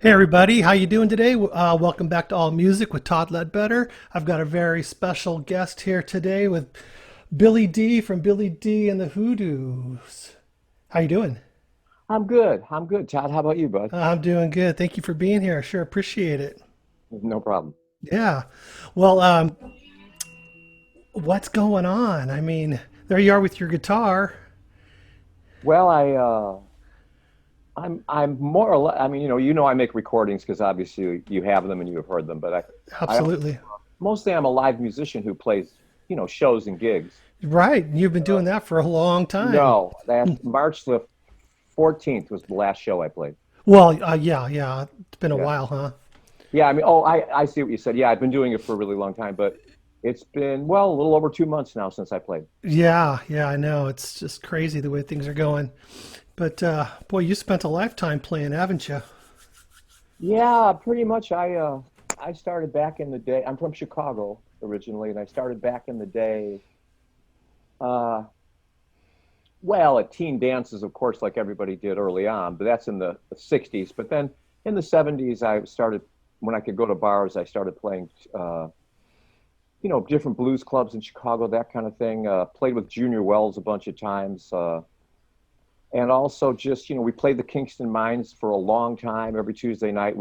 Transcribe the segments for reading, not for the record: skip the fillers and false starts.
Hey everybody, how you doing today? Welcome back to All Music with Todd Ledbetter. I've got a very special guest here today with Billy D from Billy D and the Hoodoos. How you doing? I'm good. I'm good. Todd, how about you, bud? I'm doing good. Thank you for being here. I sure appreciate it. No problem. Yeah. Well, what's going on? I mean, there you are with your guitar. Well, I'm more or less. I mean, I make recordings because obviously you have them and you have heard them. But I Absolutely. mostly I'm a live musician who plays, shows and gigs. Right. You've been doing that for a long time. No, that March the 14th was the last show I played. Well, yeah. It's been a Yeah, while, huh? yeah. I mean, I see what you said. Yeah, I've been doing it for a really long time, but it's been a little over 2 months now since I played. Yeah, I know. It's just crazy the way things are going. But boy, you spent a lifetime playing, haven't you? Yeah, pretty much. I started back in the day. I'm from Chicago originally, and I started back in the day. Uh, at teen dances, of course, like everybody did early on, but that's in the 60s. But then in the 70s, I started, when I could go to bars, I started playing, different blues clubs in Chicago, that kind of thing. Played with Junior Wells a bunch of times. And also just, we played the Kingston Mines for a long time every Tuesday night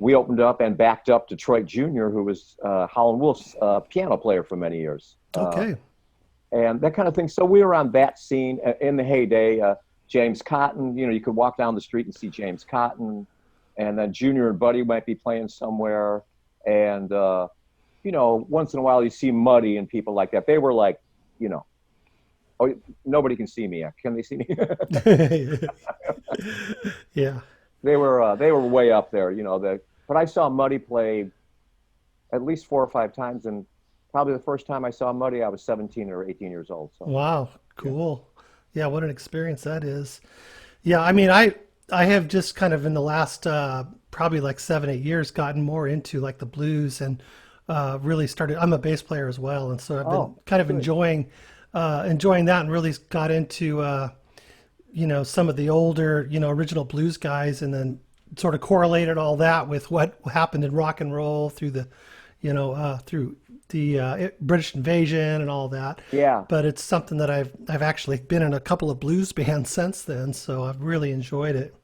we opened up and backed up Detroit Junior, who was Howlin' Wolf's piano player for many years. Okay. And that kind of thing. So we were on that scene in the heyday. James Cotton, you could walk down the street and see James Cotton, and then Junior and Buddy might be playing somewhere. And, once in a while you see Muddy and people like that. They were like, oh, nobody can see me. Can they see me? Yeah. They were way up there, but I saw Muddy play at least 4 or 5 times, and probably the first time I saw Muddy, I was 17 or 18 years old. So Wow. yeah. Cool. Yeah, what an experience that is. Yeah, I mean, I have just kind of in the last probably like 7, 8 years gotten more into like the blues and really started. I'm a bass player as well, and so I've been Oh, kind of good. enjoying that and really got into some of the older original blues guys, and then sort of correlated all that with what happened in rock and roll through the through the British invasion and all that. Yeah, But it's something that I've actually been in a couple of blues bands since then, so I've really enjoyed it.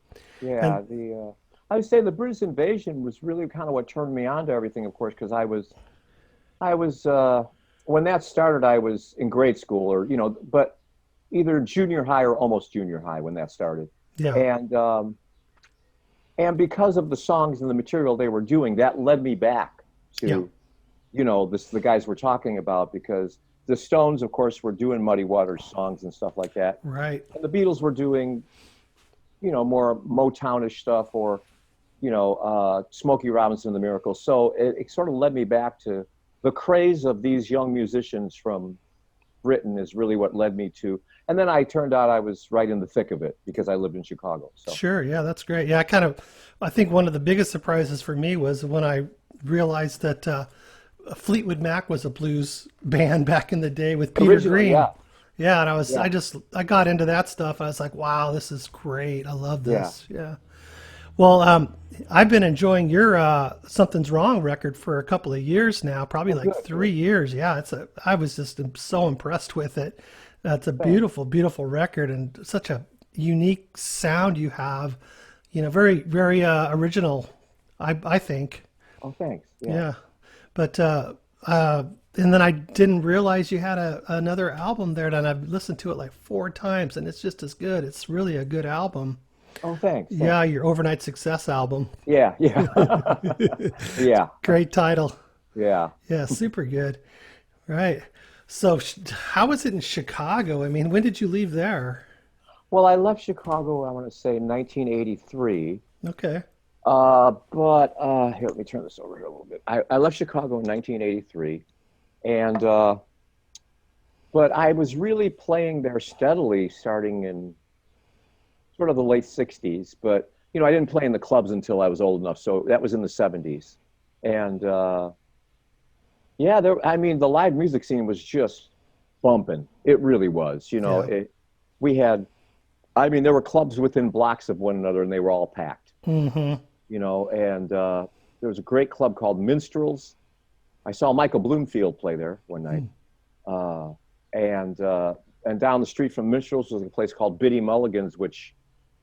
yeah. And I would say the British invasion was really kind of what turned me on to everything, of course, because I was when that started, I was in grade school, or but either junior high or almost junior high when that started, yeah, and because of the songs and the material they were doing, that led me back yeah, to the guys we're talking about, because the Stones, of course, were doing Muddy Waters songs and stuff like that, right. and the Beatles were doing more Motownish stuff, or Smokey Robinson and the Miracles. So it sort of led me back to the craze of these young musicians from Britain is really what led me to. And then I turned out I was right in the thick of it because I lived in Chicago. So Sure, yeah, that's great. Yeah, I think one of the biggest surprises for me was when I realized that Fleetwood Mac was a blues band back in the day with Peter originally, Green. yeah, Yeah, and yeah, I got into that stuff. I was like, wow, this is great. I love yeah. this. Yeah. Well, I've been enjoying your Something's Wrong record for a couple of years now, probably Oh, like good, good. 3 years. Yeah, I was just so impressed with it. It's a Thanks. beautiful, beautiful record and such a unique sound you have. Very, very original, I think. Oh, thanks. Yeah. Yeah. But uh, and then I didn't realize you had another album there, and I've listened to it like 4 times, and it's just as good. It's really a good album. Oh, thanks. Yeah, Thanks. your Overnight Success album. Yeah, yeah, yeah, Great title. yeah. Yeah, super good. Right. So, how was it in Chicago? I mean, when did you leave there? Well, I left Chicago, I want to say 1983. Okay. But here, let me turn this over here a little bit. I left Chicago in 1983, And but I was really playing there steadily starting in sort of the late 60s. But, I didn't play in the clubs until I was old enough. So that was in the 70s. And yeah, the live music scene was just bumping. It really was. Yeah. There were clubs within blocks of one another and they were all packed, Mm-hmm. and there was a great club called Minstrels. I saw Michael Bloomfield play there one night. Uh, and down the street from Minstrels was a place called Biddy Mulligan's, which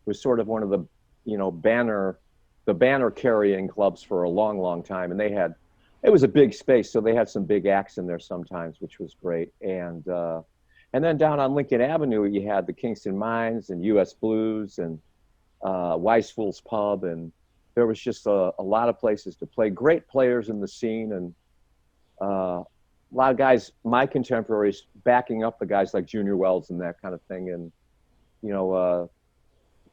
was sort of one of the, banner carrying clubs for a long, long time. And it was a big space. So they had some big acts in there sometimes, which was great. And then down on Lincoln Avenue, you had the Kingston Mines and US Blues and Wise Fool's Pub. And there was just a lot of places to play, great players in the scene. And a lot of guys, my contemporaries, backing up the guys like Junior Wells and that kind of thing. And,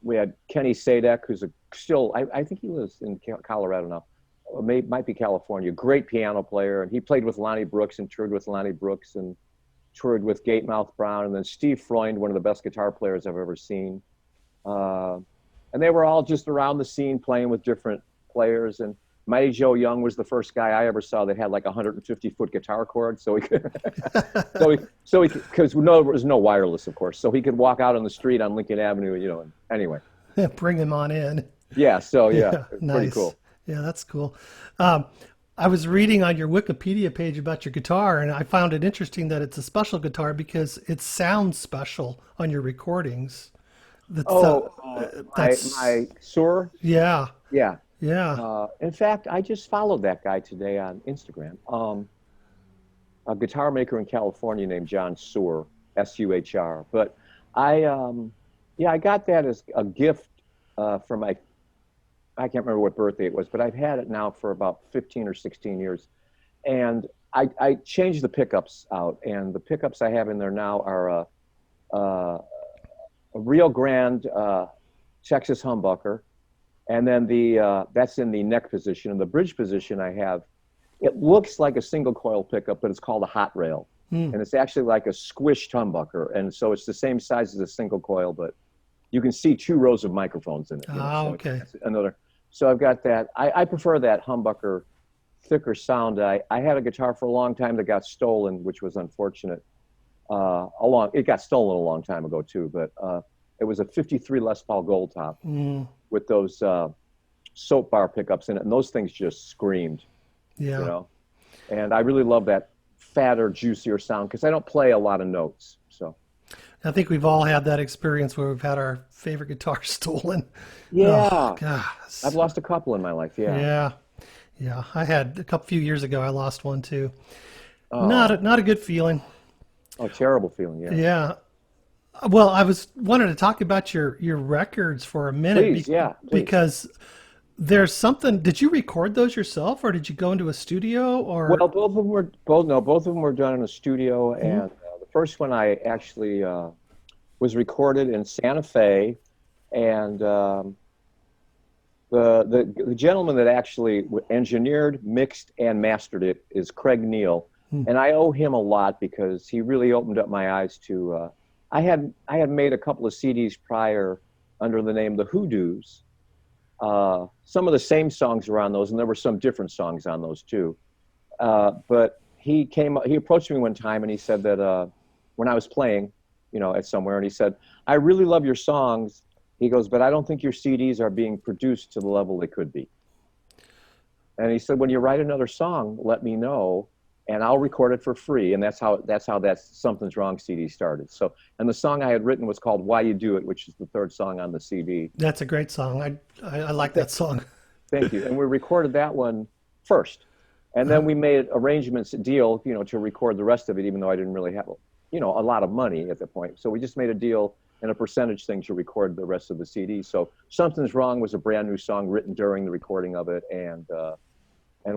we had Kenny Sadek, who's I think he lives in Colorado now, or might be California, great piano player. And he played with Lonnie Brooks and toured with Lonnie Brooks and toured with Gatemouth Brown. And then Steve Freund, one of the best guitar players I've ever seen. And they were all just around the scene playing with different players. And Mighty Joe Young was the first guy I ever saw that had like 150-foot guitar cord. So he could, because there was no wireless, of course. So he could walk out on the street on Lincoln Avenue, and anyway. Bring him on in. Yeah. So yeah, Nice. Pretty cool. Yeah, that's cool. I was reading on your Wikipedia page about your guitar, and I found it interesting that it's a special guitar because it sounds special on your recordings. My Sur. Yeah. Yeah. Yeah. In fact, I just followed that guy today on Instagram. A guitar maker in California named John Suhr, Suhr. But I got that as a gift for I can't remember what birthday it was, but I've had it now for about 15 or 16 years. And I changed the pickups out, and the pickups I have in there now are a Rio Grande Texas humbucker. And then that's in the neck position. In the bridge position it looks like a single coil pickup, but it's called a hot rail. And it's actually like a squished humbucker. And so it's the same size as a single coil, but you can see 2 rows of microphones in it. Okay. So I've got that. I prefer that humbucker, thicker sound. I had a guitar for a long time that got stolen, which was unfortunate. It got stolen a long time ago too, but it was a 53 Les Paul Gold Top with those soap bar pickups in it, and those things just screamed. Yeah. And I really love that fatter, juicier sound because I don't play a lot of notes. So I think we've all had that experience where we've had our favorite guitar stolen. Yeah. Oh, God. I've lost a couple in my life. Yeah. Yeah. Yeah. I had a few years ago, I lost one too. Oh. Not a good feeling. Oh, terrible feeling. Yeah. Yeah. Well, I wanted to talk about your records for a minute. Please, please. Because there's something. Did you record those yourself, or did you go into a studio? Or well, both of them were done in a studio, and the first one I actually was recorded in Santa Fe, and the gentleman that actually engineered, mixed, and mastered it is Craig Neal, and I owe him a lot because he really opened up my eyes to. I had made a couple of CDs prior under the name the Hoodoos. Some of the same songs were on those, and there were some different songs on those too. But he approached me one time, and he said that when I was playing, at somewhere, and he said, "I really love your songs." He goes, "But I don't think your CDs are being produced to the level they could be." And he said, "When you write another song, let me know, and I'll record it for free." And that's how that Something's Wrong CD started. So, and the song I had written was called "Why You Do It," which is the third song on the CD. That's a great song. I like that song. Thank you. And we recorded that one first, and then we made arrangements, deal, to record the rest of it, even though I didn't really have, a lot of money at that point. So we just made a deal and a percentage thing to record the rest of the CD. So "Something's Wrong" was a brand new song written during the recording of it, and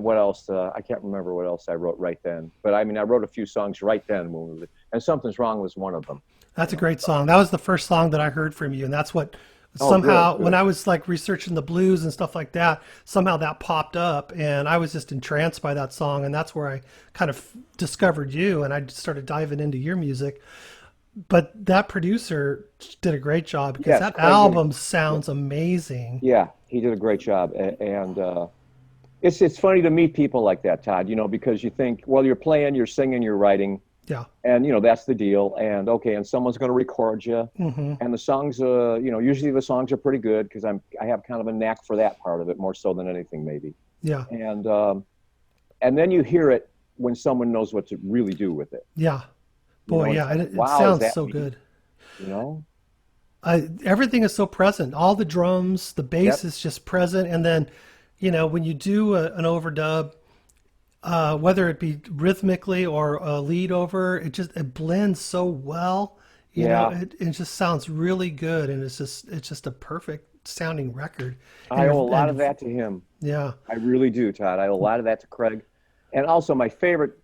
what else? I can't remember what else I wrote right then. But I wrote a few songs right then, and "Something's Wrong" was one of them. That's a great song. That was the first song that I heard from you, and that's what Oh, good, Somehow, when good. I was like researching the blues and stuff like that, somehow that popped up, and I was just entranced by that song, and that's where I kind of discovered you, and I just started diving into your music. But that producer did a great job because Yes, that Craig did. album Yeah, sounds amazing. yeah, he did a great job, and it's funny to meet people like that, Todd. Because you think, well, you're playing, you're singing, you're writing, Yeah. and that's the deal. And okay, and someone's going to record you, Hmm. and the songs, usually the songs are pretty good because I have kind of a knack for that part of it more so than anything maybe. Yeah. And then you hear it when someone knows what to really do with it. Yeah. Boy, And it's yeah, like, it wow, is sounds that so me? good. You know? Everything is so present. All the drums, the bass Yep. is just present. And then, when you do an overdub, whether it be rhythmically or a lead over, it blends so well. Yeah. It just sounds really good, and it's just a perfect sounding record. And I owe you're a lot of and that to him. yeah, I really do, Todd. I owe a lot of that to Craig. And also my favorite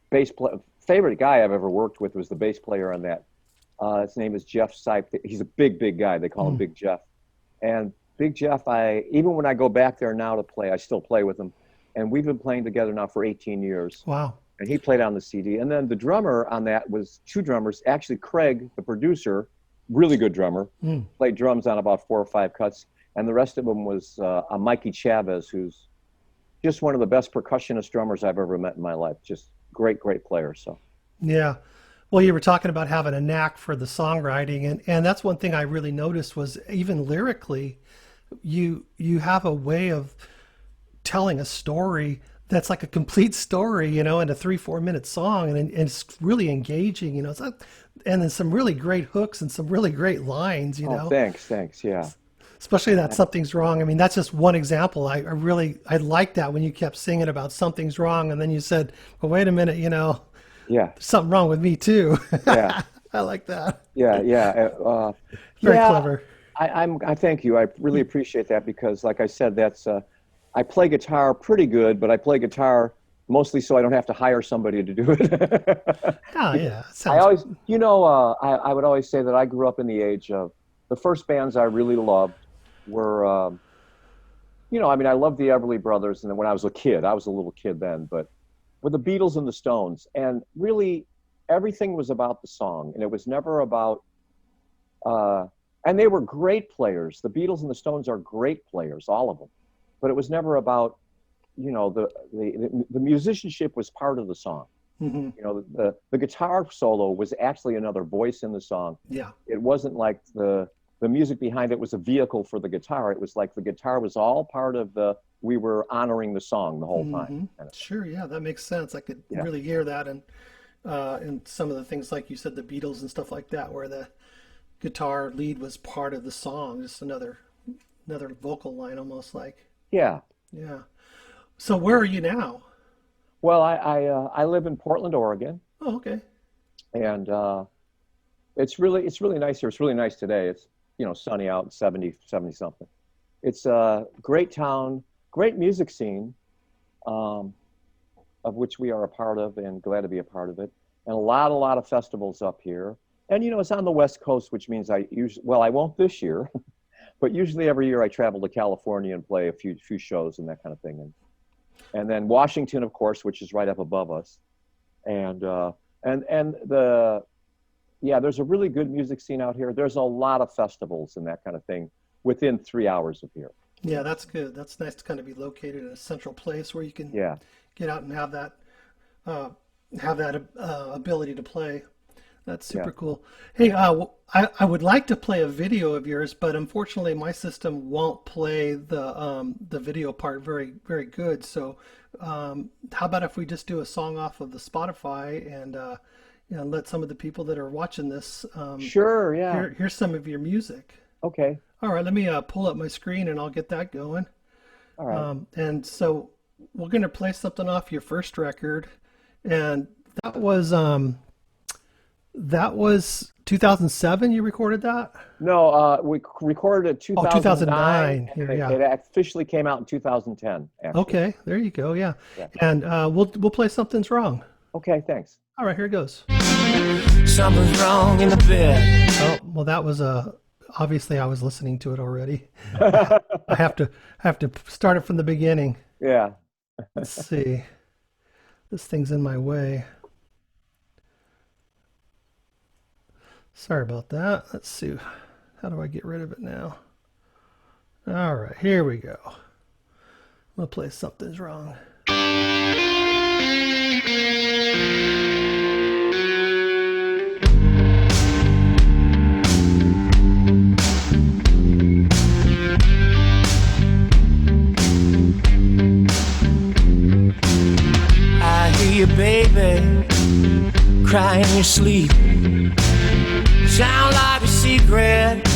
guy I've ever worked with was the bass player on that. His name is Jeff Sipe. He's a big, big guy. They call him mm, Big Jeff. And Big Jeff, even when I go back there now to play, I still play with him. And we've been playing together now for 18 years. wow, And he played on the CD. And then the drummer on that was two drummers. Actually, Craig, the producer, really good drummer, mm, played drums on about 4 or 5 cuts. And the rest of them was a Mikey Chavez, who's just one of the best percussionist drummers I've ever met in my life. Just great, great player. So, yeah. Well, you were talking about having a knack for the songwriting, and that's one thing I really noticed was even lyrically, you have a way of telling a story that's like a complete story, in a 3-4 minute song, and it's really engaging, it's not, and then some really great hooks and some really great lines, oh, thanks, thanks. Yeah. especially that something's wrong. I mean, that's just one example. I like that when you kept singing about something's wrong, and then you said, well, wait a minute, Yeah. there's something wrong with me too. Yeah. I like that. Yeah. Yeah. Very Yeah. clever. I thank you. I really appreciate that because, like I said, I play guitar pretty good, but I play guitar mostly so I don't have to hire somebody to do it. Oh Because yeah, I sounds. always, I would always say that I grew up in the age of the first bands I really loved were, I mean, I loved the Everly Brothers, and then when I was a kid, I was a little kid then, but with the Beatles and the Stones, and really everything was about the song, and it was never about. And they were great players. The Beatles and the Stones are great players, all of them, but it was never about, the musicianship was part of the song. Hmm. The guitar solo was actually another voice in the song. Yeah. It wasn't like the music behind it was a vehicle for the guitar. It was like the guitar was all part of we were honoring the song the whole time. Hmm. Kind of thing. Sure. Yeah, that makes sense. I could Yeah, really hear that, and some of the things like you said, the Beatles and stuff like that, where the guitar lead was part of the song, just another vocal line, almost like. yeah. Yeah. So where are you now? Well, I live in Portland, Oregon, Oh, okay. and it's really nice here. It's really nice today. It's sunny out, 70 something. It's a great town, great music scene, um, of which we are a part of and glad to be a part of it. And a lot of festivals up here. And it's on the West Coast, which means I won't this year, but usually every year I travel to California and play a few shows and that kind of thing. And then Washington, of course, which is right up above us. And there's a really good music scene out here. There's a lot of festivals and that kind of thing within 3 hours of here. Yeah, that's good. That's nice to kind of be located in a central place where you can Yeah. get out and uh, have that ability to play. That's Yeah. super cool. Hey, I would like to play a video of yours, but unfortunately my system won't play the video part very very good. So how about if we just do a song off of the Spotify and let some of the people that are watching this Sure. Yeah. hear some of your music. Okay. All right, let me pull up my screen and I'll get that going. All right. And so we're gonna play something off your first record, and that was 2007. You recorded that? No, we recorded it Oh, 2009, 2009. and Here, it, yeah. it officially came out in 2010, actually. Okay, there you go. Yeah, Yeah. and we'll play Something's Wrong. Okay, thanks. All right, here it goes. Something's wrong in the bed. Oh, well, that was a obviously I was listening to it already. I have to start it from the beginning. Yeah. Let's see. This thing's in my way. Sorry about that. Let's see. How do I get rid of it now? All right, here we go. I'm gonna play Something's Wrong. I hear you, baby, cry in your sleep. Sound like a secret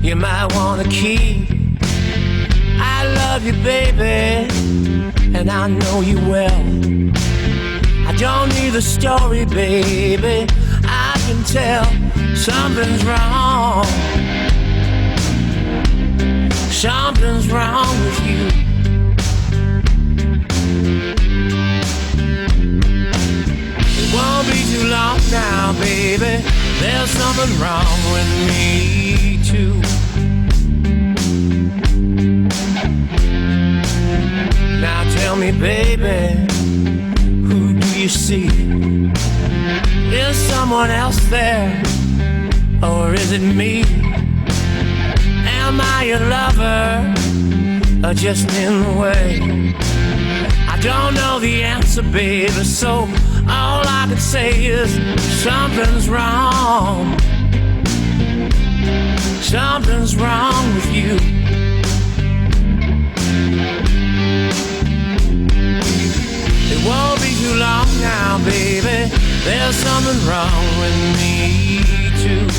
you might want to keep. I love you, baby, and I know you well. I don't need the story, baby, I can tell something's wrong. Something's wrong with you. It won't be too long now, baby, there's something wrong with me too. Now tell me, baby, who do you see? Is someone else there, or is it me? Am I your lover, or just in the way? I don't know the answer, baby, so all I can say is something's wrong. Something's wrong with you. It won't be too long now, baby, there's something wrong with me too.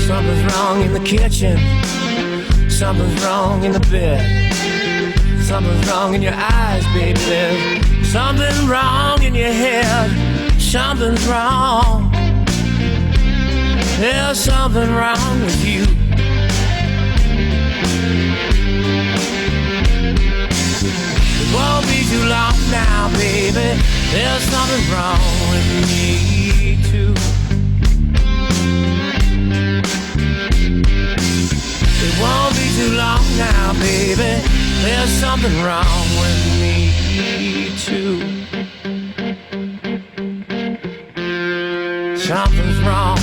Something's wrong in the kitchen, something's wrong in the bed, something's wrong in your eyes, baby, there's something wrong in your head, something's wrong, there's something wrong with you. It won't be too long now, baby, there's something wrong with me too. It won't be too long now, baby, there's something wrong with me too. Something's wrong.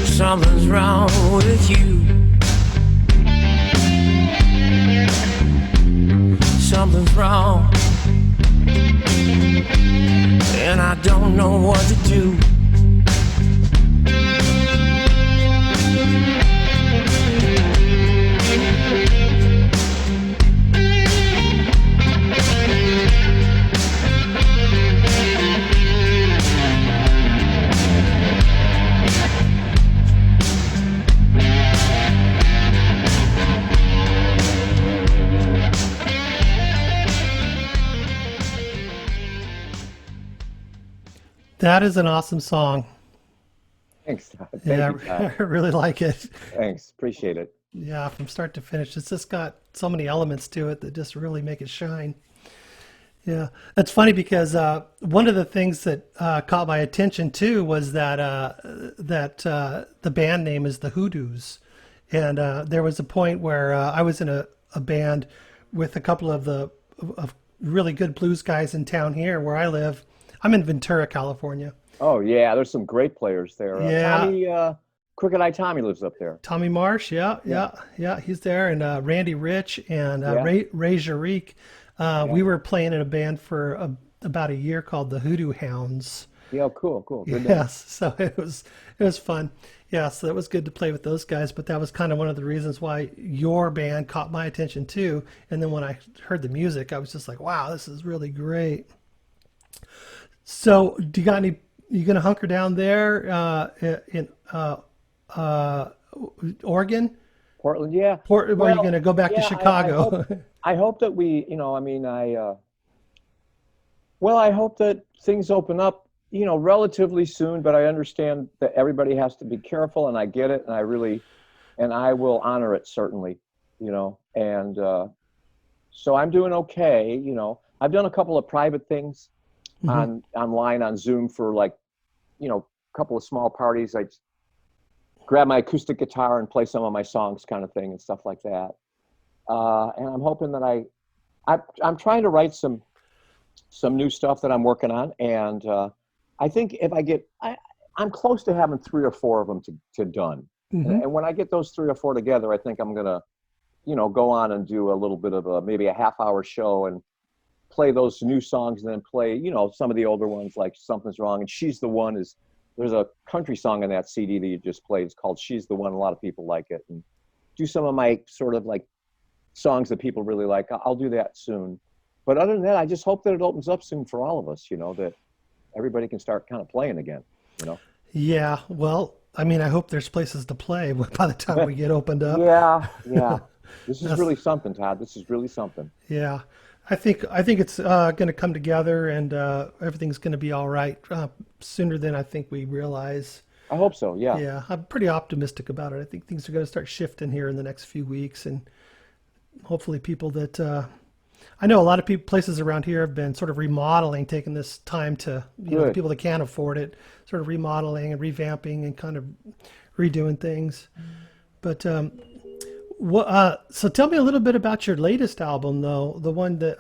Something's wrong with you. Something's wrong, and I don't know what to do. That is an awesome song. Thanks, Todd. Yeah, Thank you, Todd. I really like it. Thanks. Appreciate it. Yeah, from start to finish. It's just got so many elements to it that just really make it shine. Yeah, it's funny because one of the things that caught my attention too was that the band name is the Hoodoos, and there was a point where I was in a band with a couple of really good blues guys in town here where I live. I'm in Ventura, California. Oh, yeah, there's some great players there. Yeah. Tommy, Crooked Eye Tommy lives up there. Tommy Marsh, yeah, he's there, and Randy Rich and Yeah. Ray Jarique. We were playing in a band for about a year called the Hoodoo Hounds, Yeah, cool, cool. Good name. Yes, so it was fun. Yeah, so it was good to play with those guys, but that was kind of one of the reasons why your band caught my attention too. And then when I heard the music, I was just like, wow, this is really great. So, do you got any? You gonna hunker down there in uh, Oregon? Portland, yeah. Or are you Well, gonna go back to yeah, I hope Chicago? I hope that we, I mean, well, I hope that things open up, relatively soon, but I understand that everybody has to be careful, and I get it, and I will honor it, certainly, and so I'm doing okay. I've done a couple of private things Hmm. online on Zoom for, like, a couple of small parties. I grab my acoustic guitar and play some of my songs, kind of thing, and stuff like that. And I'm hoping that I'm trying to write some new stuff that I'm working on, and I think if I'm close to having 3 or 4 of them to done, Hmm. and when I get those 3 or 4 together, I think I'm gonna, go on and do a little bit of maybe a half-hour show and play those new songs, and then play, some of the older ones, like Something's Wrong and She's the One. There's a country song on that CD that you just played. It's called She's the One. A lot of people like it, and do some of my sort of like songs that people really like. I'll do that soon. But other than that, I just hope that it opens up soon for all of us, that everybody can start kind of playing again, you know? Yeah, well, I mean, I hope there's places to play by the time we get opened up. Yeah, yeah. This is That's, really something, Todd. This is really something. yeah, I think it's going to come together, and everything's going to be all right sooner than I think we realize. I hope so. Yeah. Yeah, I'm pretty optimistic about it. I think things are going to start shifting here in the next few weeks, and hopefully people that I know a lot of people places around here have been sort of remodeling, taking this time to, the Good. people that can't afford it, sort of remodeling and revamping and kind of redoing things. But so tell me a little bit about your latest album, though, the one that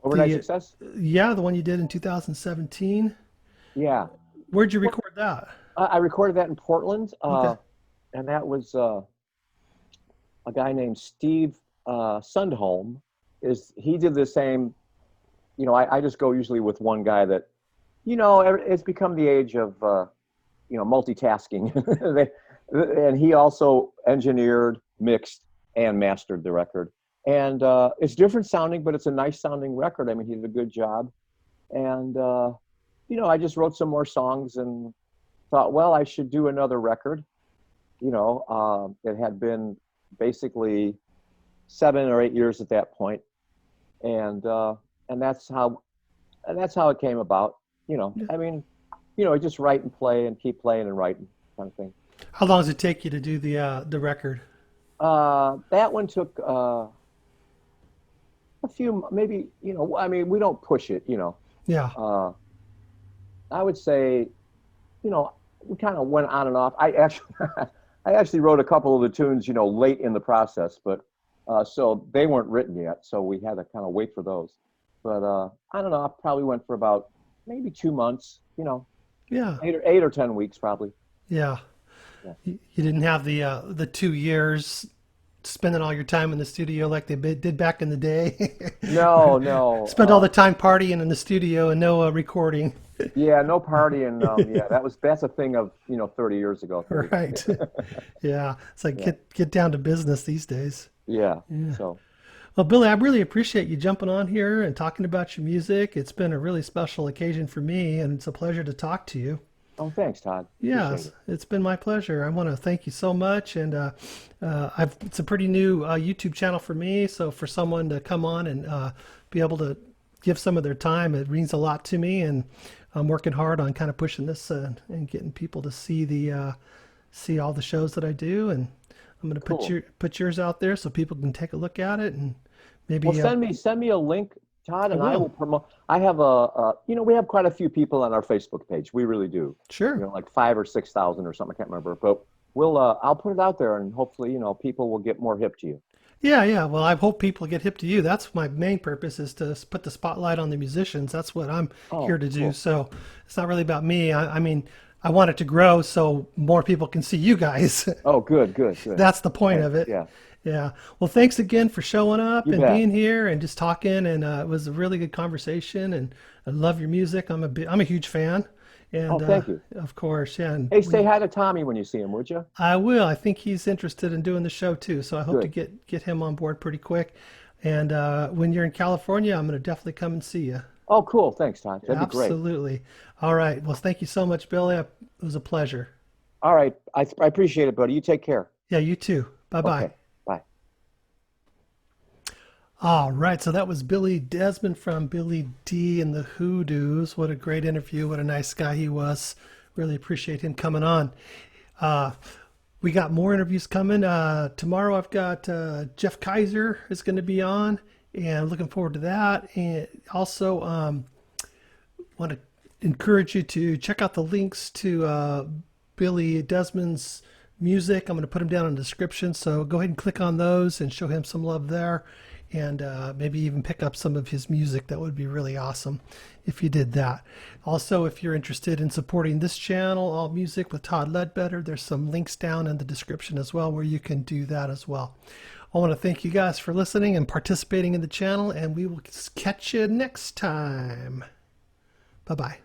Overnight the success? yeah, the one you did in 2017. Yeah. Where'd you record that? I recorded that in Portland, Okay. and that was a guy named Steve Sundholm. He did the same. I just go usually with one guy that, it's become the age of, multitasking. And he also engineered, mixed, and mastered the record. And it's different sounding, but it's a nice sounding record. I mean, he did a good job. And, I just wrote some more songs and thought, well, I should do another record. It had been basically 7 or 8 years at that point. And that's how it came about. Yeah. I mean, just write and play and keep playing and writing, kind of thing. How long does it take you to do the record? That one took a few, maybe, I mean, we don't push it. Yeah. I would say, we kind of went on and off. I actually I actually wrote a couple of the tunes, late in the process, but so they weren't written yet, so we had to kind of wait for those. But I don't know, I probably went for about maybe 2 months, Yeah. 8 or 10 weeks probably. Yeah. Yeah. You didn't have the 2 years spending all your time in the studio like they did back in the day. No, no. Spent all the time partying in the studio and no recording. Yeah, no partying. Yeah, that's a thing of 30 years ago. 30. Right. Yeah. It's like Yeah, get down to business these days. yeah. Yeah. So Well, Billy, I really appreciate you jumping on here and talking about your music. It's been a really special occasion for me, and it's a pleasure to talk to you. oh, thanks, Todd. Appreciate Yes, it. it's been my pleasure. I want to thank you so much, and it's a pretty new YouTube channel for me. So for someone to come on and be able to give some of their time, it means a lot to me. And I'm working hard on kind of pushing this and getting people to see all the shows that I do. And I'm going to Cool. put yours out there so people can take a look at it and Well, maybe send me a link, Todd, I and I will will. promote. I have we have quite a few people on our Facebook page. We really do. Sure. Like 5 or 6 thousand or something. I can't remember, but I'll put it out there, and hopefully, people will get more hip to you. Yeah, yeah. Well, I hope people get hip to you. That's my main purpose is to put the spotlight on the musicians. That's what I'm here Oh, to do. cool. So it's not really about me. I mean, I want it to grow so more people can see you guys. Oh, good, good, good. That's the point Thanks. of it. Yeah, Yeah. Well, thanks again for showing up you and bet. being here and just talking. And it was a really good conversation. And I love your music. I'm a huge fan. And Oh, thank you. of course, yeah. And Hey, say hi to Tommy when you see him, would you? I will. I think he's interested in doing the show too, so I hope to Good. get him on board pretty quick. And when you're in California, I'm going to definitely come and see you. Oh, cool. Thanks, Todd. That'd be great. Absolutely. All right. Well, thank you so much, Billy. It was a pleasure. All right. I appreciate it, buddy. You take care. Yeah, you too. Bye bye. Okay. Bye. All right, so that was Billy Desmond from Billy D and the Hoodoos. What a great interview. What a nice guy he was. Really appreciate him coming on. We got more interviews coming. Tomorrow I've got Jeff Kaiser is going to be on, and looking forward to that. And also want to encourage you to check out the links to Billy Desmond's music. I'm going to put them down in the description, so go ahead and click on those and show him some love there. And maybe even pick up some of his music. That would be really awesome if you did that. Also, if you're interested in supporting this channel, All Music with Todd Ledbetter, there's some links down in the description as well where you can do that as well. I want to thank you guys for listening and participating in the channel, and we will catch you next time. Bye-bye.